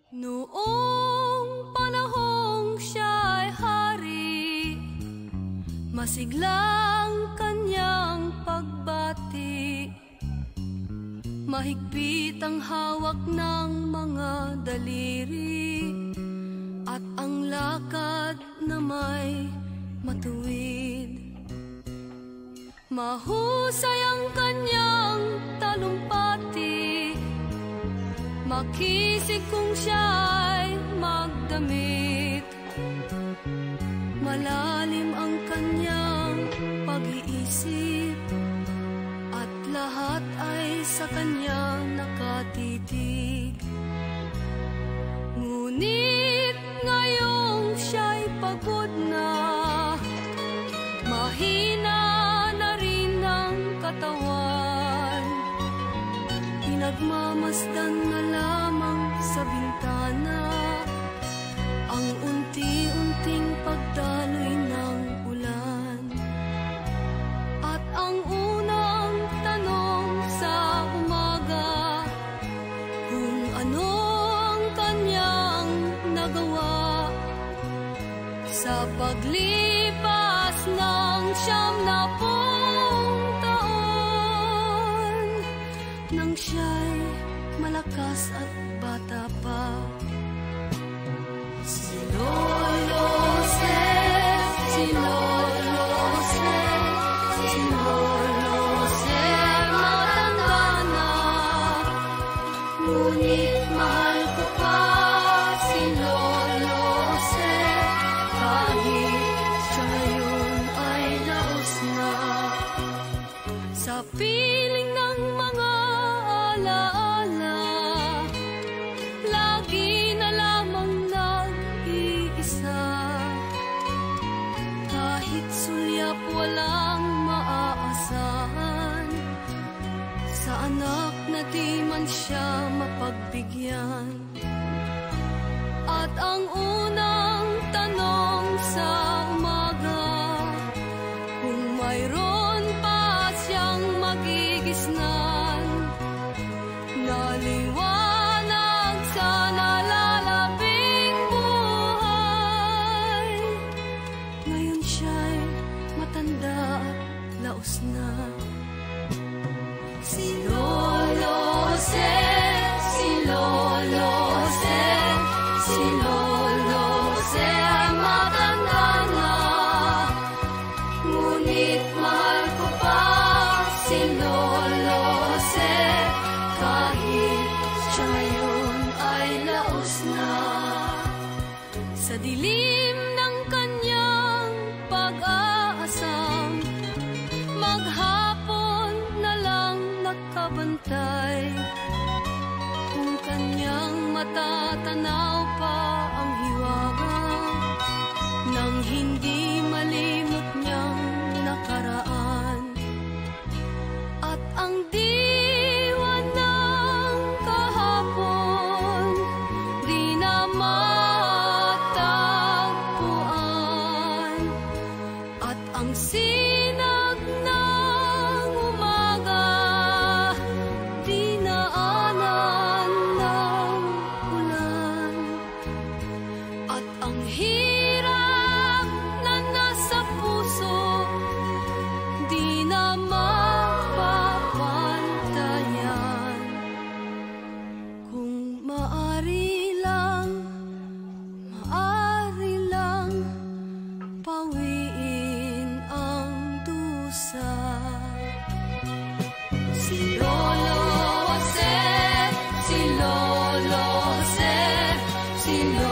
Noong panahong siya'y hari, masiglang kanyang pagbati. Mahigpit ang hawak ng mga daliri, at ang lakad na may matuwid. Mahusay ang kanyang talumpati, makisig kung siya'y magdamit. Malalim ang kanyang pag-iisip, at lahat ay sa kanya nakatitig. Ngunit ngayong siya'y pagod na, mahina na rin ang katawan. Pinagmamasdan na lamang sa bintana ang unti-unting pagdaloy ng ulan. At ang unang tanong sa umaga, kung ano ang kanyang nagawa sa paglipas ng 90 taon, nang siya'y malakas at bata pa. Si Lolo Jose, si Lolo Jose, si Lolo Jose, matanda na, ngunit mahal ko pa si Lolo Jose, kahit siya ngayon ay laos na. Sa piling ng mga alaala, lagi na lamang nag-iisa. Kahit sulyap walang maaasahan, sa anak na di man siya mapagbigyan. At ang unang tanong sa umaga, kung mayroon pa siyang magigisnan, naliwanag sa nalalabing buhay. Ngayon siya'y matanda at laos na. Si Lolo Jose, si Lolo Jose, si Lolo Jose ay matanda na, ngunit mahal ko pa si Lolo Jose, kahit siya ngayon ay laos na. Sa dilim ng kanyang pag-aasam, maghapon na lang nakabantay. Kung kanyang matatanaw pa ang hiwaga nang hindi malimot niyang nakaraan. At ang diwa ng kahapon di na matagpuan, at ang sinag ng umaga di naanan ng ulan. At ang hirap na nasa puso di na mapapantayan. Kung maari lang pawiin ang dusa. Si Lolo Jose, si Lolo Jose, si Lolo